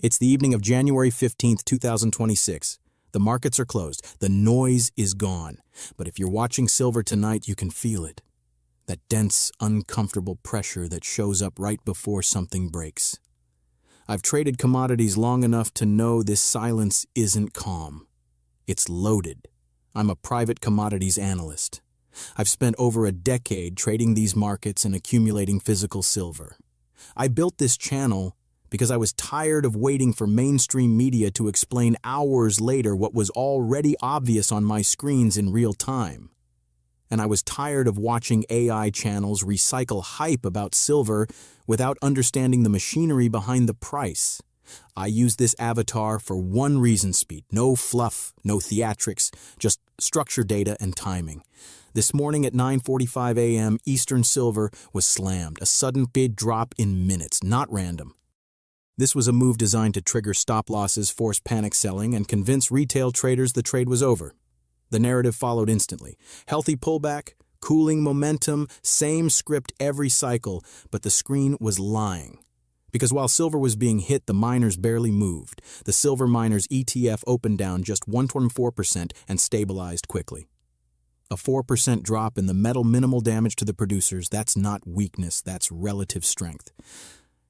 It's the evening of January 15th, 2026. The markets are closed. The noise is gone. But if you're watching silver tonight, you can feel it. That dense, uncomfortable pressure that shows up right before something breaks. I've traded commodities long enough to know this silence isn't calm. It's loaded. I'm a private commodities analyst. I've spent over a decade trading these markets and accumulating physical silver. I built this channel because I was tired of waiting for mainstream media to explain hours later what was already obvious on my screens in real time. And I was tired of watching AI channels recycle hype about silver without understanding the machinery behind the price. I use this avatar for one reason, Speed. No fluff, no theatrics, just structure data and timing. This morning at 9:45 a.m., Eastern silver was slammed, a sudden big drop in minutes, not random. This was a move designed to trigger stop losses, force panic selling, and convince retail traders the trade was over. The narrative followed instantly. Healthy pullback, cooling momentum, same script every cycle, but the screen was lying. Because while silver was being hit, the miners barely moved. The silver miners ETF opened down just 1.4% and stabilized quickly. A 4% drop in the metal, minimal damage to the producers. That's not weakness, that's relative strength.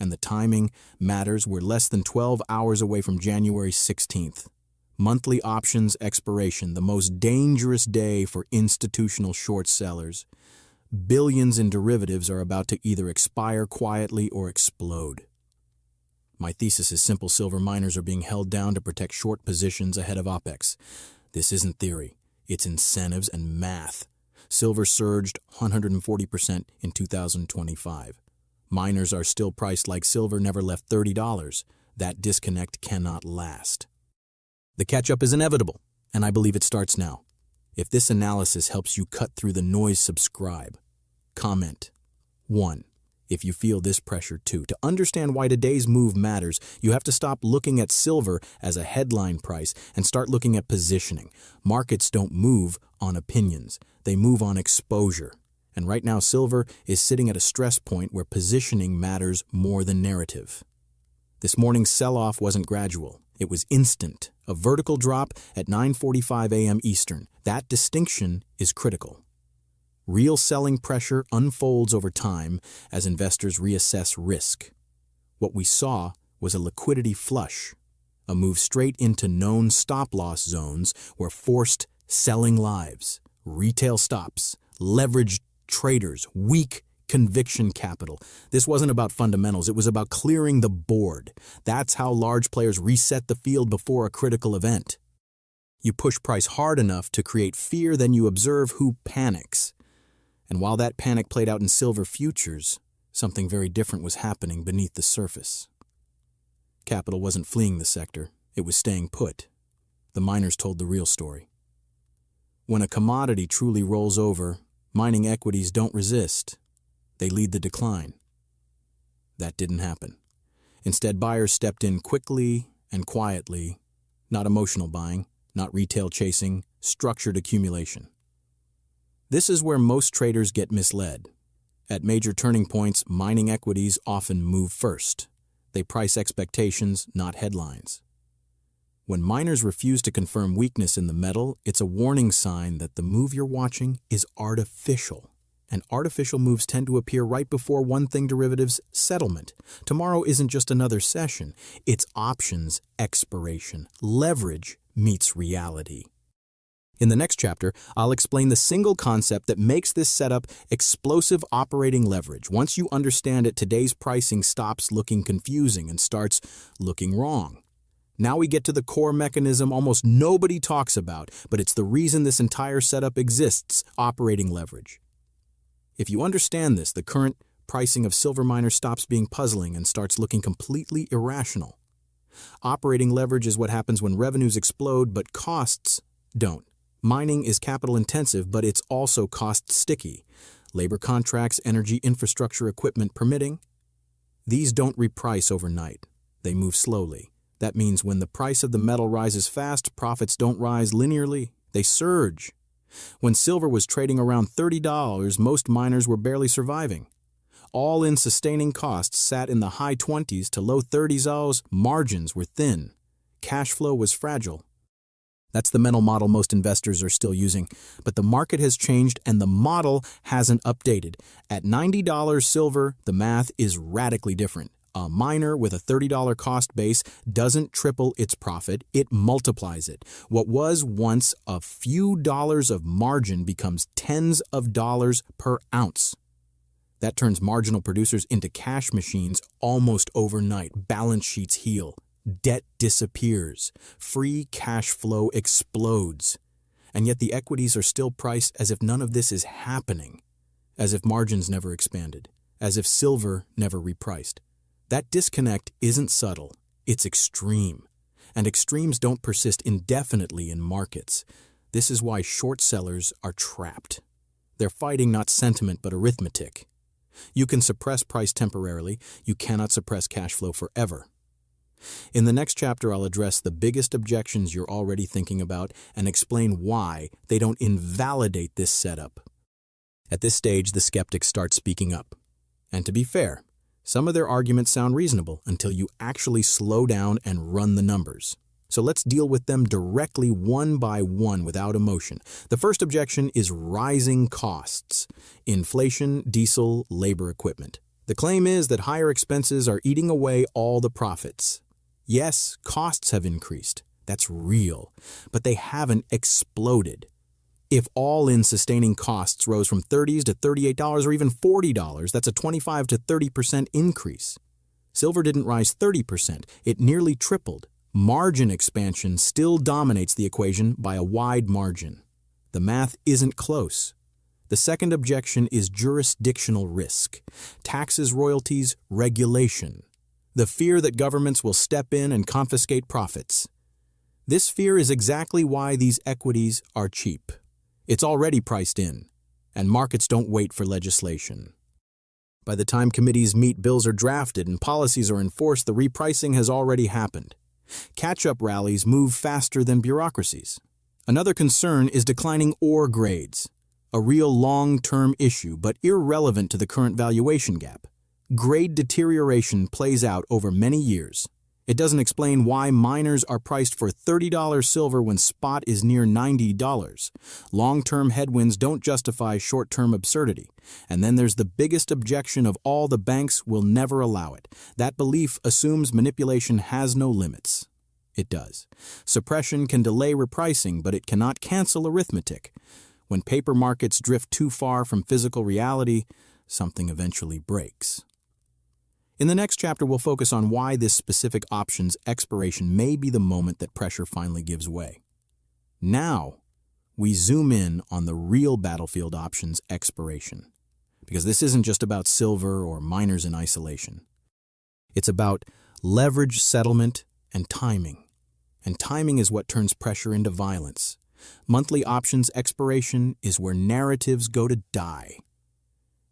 And the timing matters. We're less than 12 hours away from January 16th. Monthly options expiration, the most dangerous day for institutional short sellers. Billions in derivatives are about to either expire quietly or explode. My thesis is simple. Silver miners are being held down to protect short positions ahead of OPEX. This isn't theory. It's incentives and math. Silver surged 140% in 2025. Miners are still priced like silver never left $30. That disconnect cannot last. The catch-up is inevitable, and I believe it starts now. If this analysis helps you cut through the noise, subscribe. Comment. 1. If you feel this pressure too. To understand why today's move matters, you have to stop looking at silver as a headline price and start looking at positioning. Markets don't move on opinions. They move on exposure. And right now, silver is sitting at a stress point where positioning matters more than narrative. This morning's sell-off wasn't gradual. It was instant. A vertical drop at 9:45 a.m. Eastern. That distinction is critical. Real selling pressure unfolds over time as investors reassess risk. What we saw was a liquidity flush, a move straight into known stop-loss zones where forced selling lives, retail stops, leveraged traders, weak conviction capital. This wasn't about fundamentals. It was about clearing the board. That's how large players reset the field before a critical event. You push price hard enough to create fear, then you observe who panics. And while that panic played out in silver futures, something very different was happening beneath the surface. Capital wasn't fleeing the sector. It was staying put. The miners told the real story. When a commodity truly rolls over, mining equities don't resist. They lead the decline. That didn't happen. Instead, buyers stepped in quickly and quietly, not emotional buying, not retail chasing, structured accumulation. This is where most traders get misled. At major turning points, mining equities often move first. They price expectations, not headlines. When miners refuse to confirm weakness in the metal, it's a warning sign that the move you're watching is artificial. And artificial moves tend to appear right before one-thing derivatives settlement. Tomorrow isn't just another session. It's options expiration. Leverage meets reality. In the next chapter, I'll explain the single concept that makes this setup explosive operating leverage. Once you understand it, today's pricing stops looking confusing and starts looking wrong. Now we get to the core mechanism almost nobody talks about, but it's the reason this entire setup exists: operating leverage. If you understand this, the current pricing of silver miners stops being puzzling and starts looking completely irrational. Operating leverage is what happens when revenues explode, but costs don't. Mining is capital intensive, but it's also cost sticky. Labor contracts, energy infrastructure, equipment permitting. These don't reprice overnight. They move slowly. That means when the price of the metal rises fast, profits don't rise linearly. They surge. When silver was trading around $30, most miners were barely surviving. all-in sustaining costs sat in the high 20s to low 30s, margins were thin. Cash flow was fragile. That's the mental model most investors are still using. But the market has changed and the model hasn't updated. At $90 silver, the math is radically different. A miner with a $30 cost base doesn't triple its profit, it multiplies it. What was once a few dollars of margin becomes tens of dollars per ounce. That turns marginal producers into cash machines almost overnight. Balance sheets heal. Debt disappears. Free cash flow explodes. And yet the equities are still priced as if none of this is happening. As if margins never expanded. As if silver never repriced. That disconnect isn't subtle, it's extreme. And extremes don't persist indefinitely in markets. This is why short sellers are trapped. They're fighting not sentiment but arithmetic. You can suppress price temporarily, you cannot suppress cash flow forever. In the next chapter, I'll address the biggest objections you're already thinking about and explain why they don't invalidate this setup. At this stage, the skeptics start speaking up. And to be fair, some of their arguments sound reasonable until you actually slow down and run the numbers. So let's deal with them directly one by one without emotion. The first objection is rising costs. Inflation, diesel, labor equipment. The claim is that higher expenses are eating away all the profits. Yes, costs have increased. That's real. But they haven't exploded. If all-in sustaining costs rose from $30 to $38 or even $40, that's a 25 to 30% increase. Silver didn't rise 30%, it nearly tripled. Margin expansion still dominates the equation by a wide margin. The math isn't close. The second objection is jurisdictional risk. Taxes, royalties, regulation. The fear that governments will step in and confiscate profits. This fear is exactly why these equities are cheap. It's already priced in, and markets don't wait for legislation. By the time committees meet, bills are drafted, and policies are enforced, the repricing has already happened. Catch-up rallies move faster than bureaucracies. Another concern is declining ore grades, a real long-term issue, but irrelevant to the current valuation gap. Grade deterioration plays out over many years. It doesn't explain why miners are priced for $30 silver when spot is near $90. Long-term headwinds don't justify short-term absurdity. And then there's the biggest objection of all: the banks will never allow it. That belief assumes manipulation has no limits. It does. Suppression can delay repricing, but it cannot cancel arithmetic. When paper markets drift too far from physical reality, something eventually breaks. In the next chapter, we'll focus on why this specific option's expiration may be the moment that pressure finally gives way. Now, we zoom in on the real battlefield option's expiration. Because this isn't just about silver or miners in isolation. It's about leverage, settlement, and timing. And timing is what turns pressure into violence. Monthly options expiration is where narratives go to die.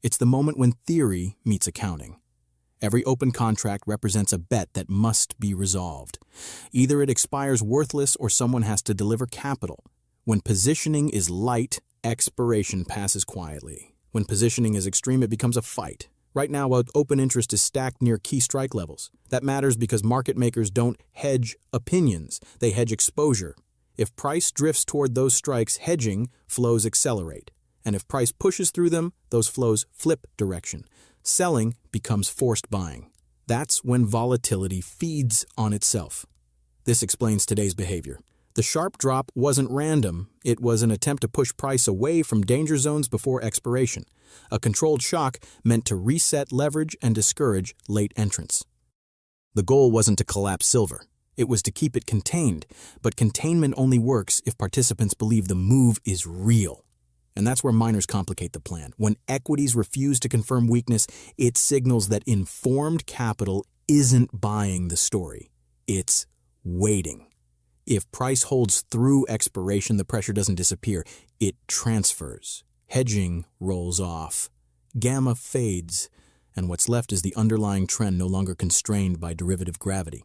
It's the moment when theory meets accounting. Every open contract represents a bet that must be resolved. Either it expires worthless or someone has to deliver capital. When positioning is light, expiration passes quietly. When positioning is extreme, it becomes a fight. Right now, open interest is stacked near key strike levels. That matters because market makers don't hedge opinions, they hedge exposure. If price drifts toward those strikes, hedging flows accelerate. And if price pushes through them, those flows flip direction. Selling becomes forced buying. That's when volatility feeds on itself. This explains today's behavior. The sharp drop wasn't random. It was an attempt to push price away from danger zones before expiration. A controlled shock meant to reset leverage and discourage late entrants. The goal wasn't to collapse silver. It was to keep it contained. But containment only works if participants believe the move is real. And that's where miners complicate the plan. When equities refuse to confirm weakness, it signals that informed capital isn't buying the story. It's waiting. If price holds through expiration, the pressure doesn't disappear. It transfers. Hedging rolls off. Gamma fades. And what's left is the underlying trend no longer constrained by derivative gravity.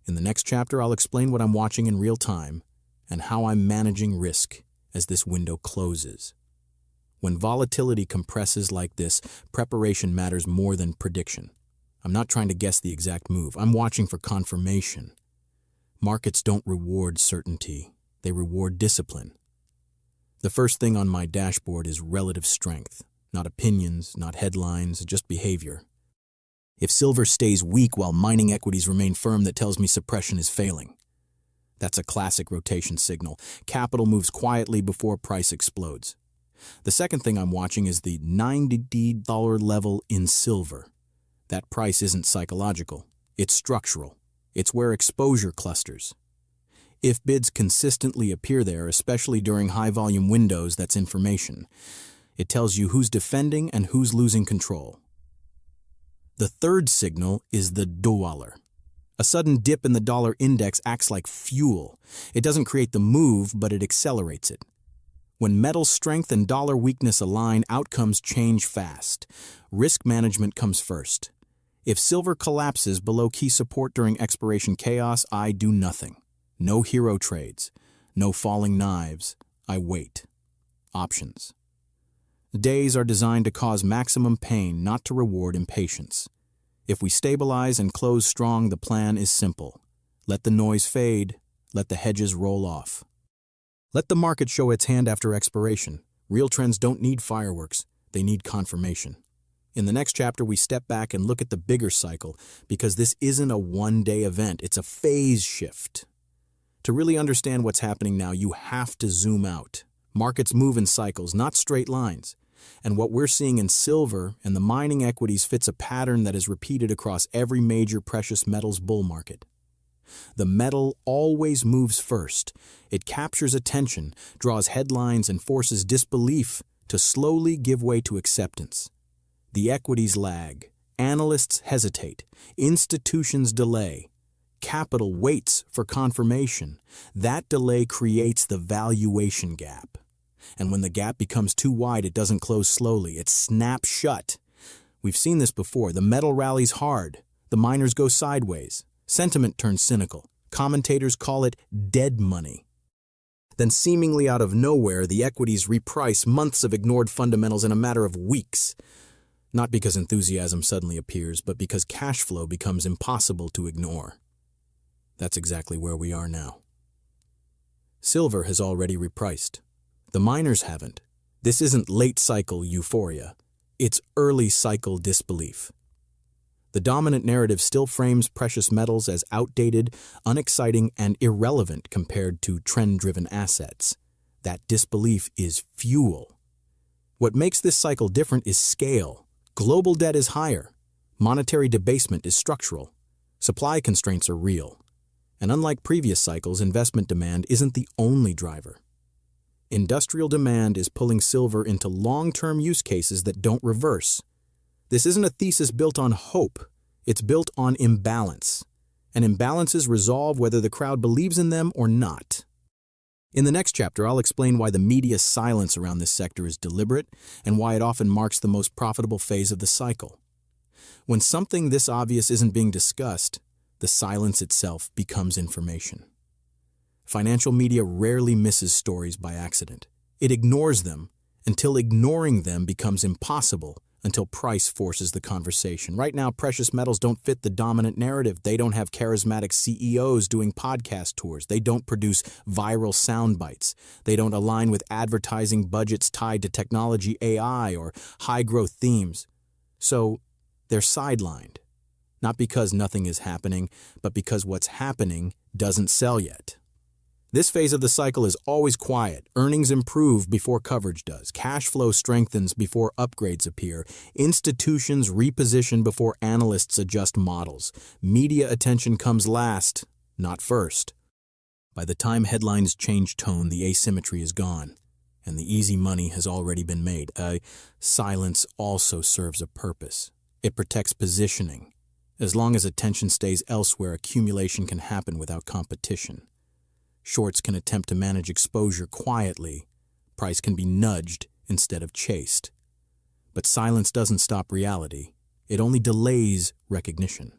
In the next chapter, I'll explain what I'm watching in real time and how I'm managing risk as this window closes. When volatility compresses like this, preparation matters more than prediction. I'm not trying to guess the exact move. I'm watching for confirmation. Markets don't reward certainty. They reward discipline. The first thing on my dashboard is relative strength. Not opinions, not headlines, just behavior. If silver stays weak while mining equities remain firm, that tells me suppression is failing. That's a classic rotation signal. Capital moves quietly before price explodes. The second thing I'm watching is the $90 level in silver. That price isn't psychological. It's structural. It's where exposure clusters. If bids consistently appear there, especially during high-volume windows, that's information. It tells you who's defending and who's losing control. The third signal is the dollar. A sudden dip in the dollar index acts like fuel. It doesn't create the move, but it accelerates it. When metal strength and dollar weakness align, outcomes change fast. Risk management comes first. If silver collapses below key support during expiration chaos, I do nothing. No hero trades. No falling knives. I wait. Options. Days are designed to cause maximum pain, not to reward impatience. If we stabilize and close strong, the plan is simple. Let the noise fade. Let the hedges roll off. Let the market show its hand after expiration. Real trends don't need fireworks. They need confirmation. In the next chapter, we step back and look at the bigger cycle, because this isn't a one-day event. It's a phase shift. To really understand what's happening now, you have to zoom out. Markets move in cycles, not straight lines. And what we're seeing in silver and the mining equities fits a pattern that is repeated across every major precious metals bull market. The metal always moves first. It captures attention, draws headlines, and forces disbelief to slowly give way to acceptance. The equities lag. Analysts hesitate. Institutions delay. Capital waits for confirmation. That delay creates the valuation gap. And when the gap becomes too wide, it doesn't close slowly. It snaps shut. We've seen this before. The metal rallies hard. The miners go sideways. Sentiment turns cynical. Commentators call it dead money. Then seemingly out of nowhere, the equities reprice months of ignored fundamentals in a matter of weeks. Not because enthusiasm suddenly appears, but because cash flow becomes impossible to ignore. That's exactly where we are now. Silver has already repriced. The miners haven't. This isn't late-cycle euphoria. It's early-cycle disbelief. The dominant narrative still frames precious metals as outdated, unexciting, and irrelevant compared to trend-driven assets. That disbelief is fuel. What makes this cycle different is scale. Global debt is higher. Monetary debasement is structural. Supply constraints are real. And unlike previous cycles, investment demand isn't the only driver. Industrial demand is pulling silver into long-term use cases that don't reverse. This isn't a thesis built on hope. It's built on imbalance. And imbalances resolve whether the crowd believes in them or not. In the next chapter, I'll explain why the media's silence around this sector is deliberate and why it often marks the most profitable phase of the cycle. When something this obvious isn't being discussed, the silence itself becomes information. Financial media rarely misses stories by accident. It ignores them until ignoring them becomes impossible, until price forces the conversation. Right now, precious metals don't fit the dominant narrative. They don't have charismatic CEOs doing podcast tours. They don't produce viral sound bites. They don't align with advertising budgets tied to technology, AI, or high-growth themes. So they're sidelined. Not because nothing is happening, but because what's happening doesn't sell yet. This phase of the cycle is always quiet. Earnings improve before coverage does. Cash flow strengthens before upgrades appear. Institutions reposition before analysts adjust models. Media attention comes last, not first. By the time headlines change tone, the asymmetry is gone, and the easy money has already been made. Silence also serves a purpose. It protects positioning. As long as attention stays elsewhere, accumulation can happen without competition. Shorts can attempt to manage exposure quietly. Price can be nudged instead of chased. But silence doesn't stop reality. It only delays recognition.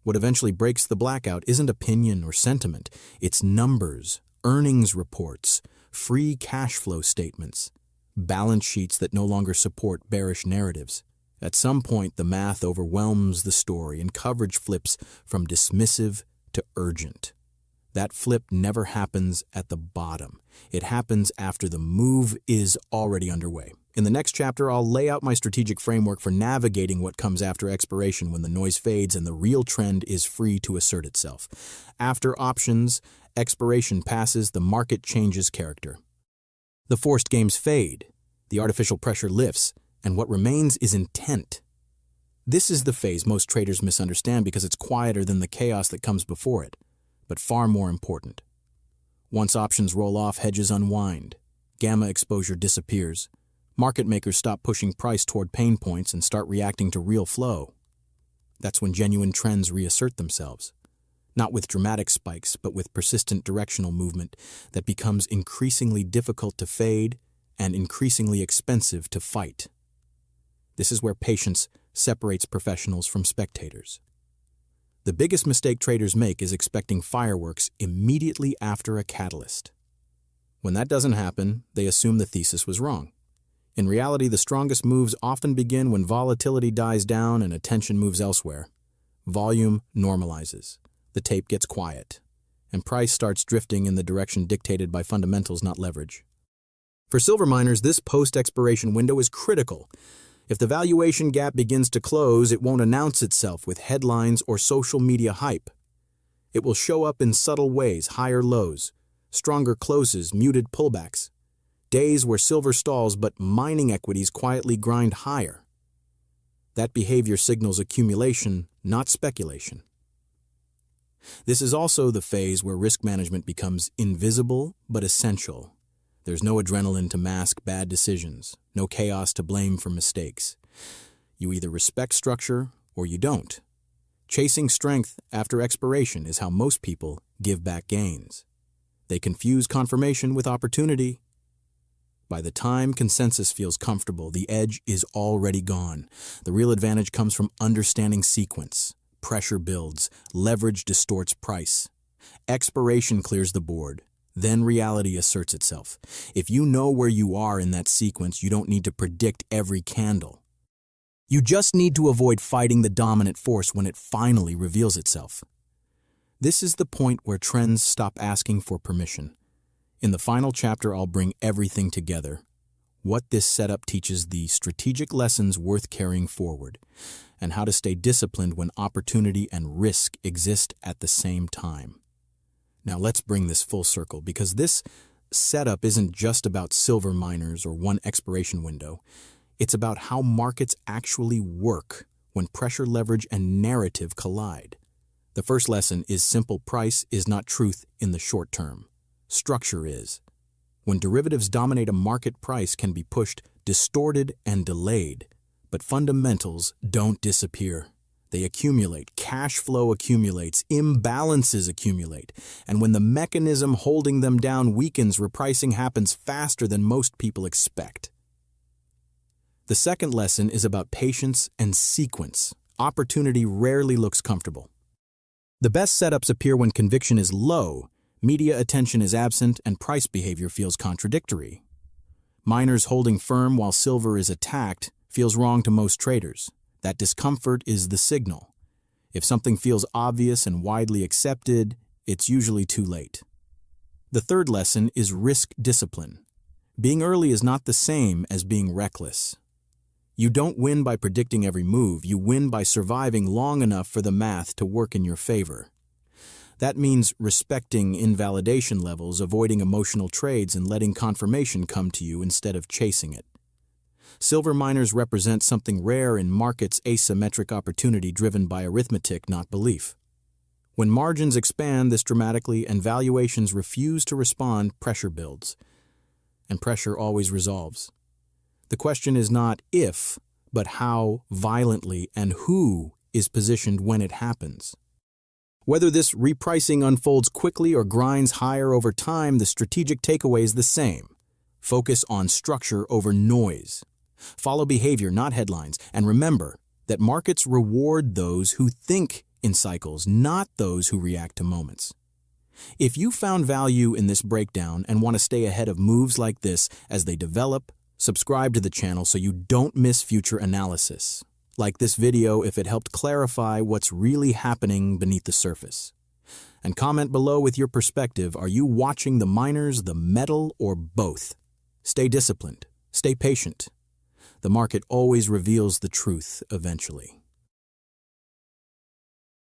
What eventually breaks the blackout isn't opinion or sentiment. It's numbers, earnings reports, free cash flow statements. balance sheets that no longer support bearish narratives. At some point, the math overwhelms the story and coverage flips from dismissive to urgent. That flip never happens at the bottom. It happens after the move is already underway. In the next chapter, I'll lay out my strategic framework for navigating what comes after expiration when the noise fades and the real trend is free to assert itself. After options, expiration passes, the market changes character. The forced games fade, the artificial pressure lifts, and what remains is intent. This is the phase most traders misunderstand because it's quieter than the chaos that comes before it, but far more important. Once options roll off, hedges unwind. Gamma exposure disappears. Market makers stop pushing price toward pain points and start reacting to real flow. That's when genuine trends reassert themselves. Not with dramatic spikes, but with persistent directional movement that becomes increasingly difficult to fade and increasingly expensive to fight. This is where patience separates professionals from spectators. The biggest mistake traders make is expecting fireworks immediately after a catalyst. When that doesn't happen, they assume the thesis was wrong. In reality, the strongest moves often begin when volatility dies down and attention moves elsewhere. Volume normalizes. The tape gets quiet, and price starts drifting in the direction dictated by fundamentals, not leverage. For silver miners, this post-expiration window is critical. If the valuation gap begins to close, it won't announce itself with headlines or social media hype. It will show up in subtle ways: higher lows, stronger closes, muted pullbacks, days where silver stalls but mining equities quietly grind higher. That behavior signals accumulation, not speculation. This is also the phase where risk management becomes invisible but essential. There's no adrenaline to mask bad decisions, no chaos to blame for mistakes. You either respect structure or you don't. Chasing strength after expiration is how most people give back gains. They confuse confirmation with opportunity. By the time consensus feels comfortable, the edge is already gone. The real advantage comes from understanding sequence. Pressure builds, leverage distorts price. Expiration clears the board. Then reality asserts itself. If you know where you are in that sequence, you don't need to predict every candle. You just need to avoid fighting the dominant force when it finally reveals itself. This is the point where trends stop asking for permission. In the final chapter, I'll bring everything together. What this setup teaches, the strategic lessons worth carrying forward, and how to stay disciplined when opportunity and risk exist at the same time. Now let's bring this full circle, because this setup isn't just about silver miners or one expiration window. It's about how markets actually work when pressure, leverage, and narrative collide. The first lesson is simple: price is not truth in the short term. Structure is. When derivatives dominate a market, price can be pushed, distorted, and delayed. But fundamentals don't disappear. They accumulate. Cash flow accumulates. Imbalances accumulate. And when the mechanism holding them down weakens, repricing happens faster than most people expect. The second lesson is about patience and sequence. Opportunity rarely looks comfortable. The best setups appear when conviction is low, media attention is absent, and price behavior feels contradictory. Miners holding firm while silver is attacked feels wrong to most traders. That discomfort is the signal. If something feels obvious and widely accepted, it's usually too late. The third lesson is risk discipline. Being early is not the same as being reckless. You don't win by predicting every move. You win by surviving long enough for the math to work in your favor. That means respecting invalidation levels, avoiding emotional trades, and letting confirmation come to you instead of chasing it. Silver miners represent something rare in markets: asymmetric opportunity driven by arithmetic, not belief. When margins expand this dramatically and valuations refuse to respond, pressure builds. And pressure always resolves. The question is not if, but how violently and who is positioned when it happens. Whether this repricing unfolds quickly or grinds higher over time, the strategic takeaway is the same. Focus on structure over noise. Follow behavior, not headlines. And remember that markets reward those who think in cycles, not those who react to moments. If you found value in this breakdown and want to stay ahead of moves like this as they develop, Subscribe to the channel so you don't miss future analysis. Like this video if it helped clarify what's really happening beneath the surface. And comment below with your perspective. Are you watching the miners, the metal, or both? Stay disciplined. Stay patient. The market always reveals the truth eventually.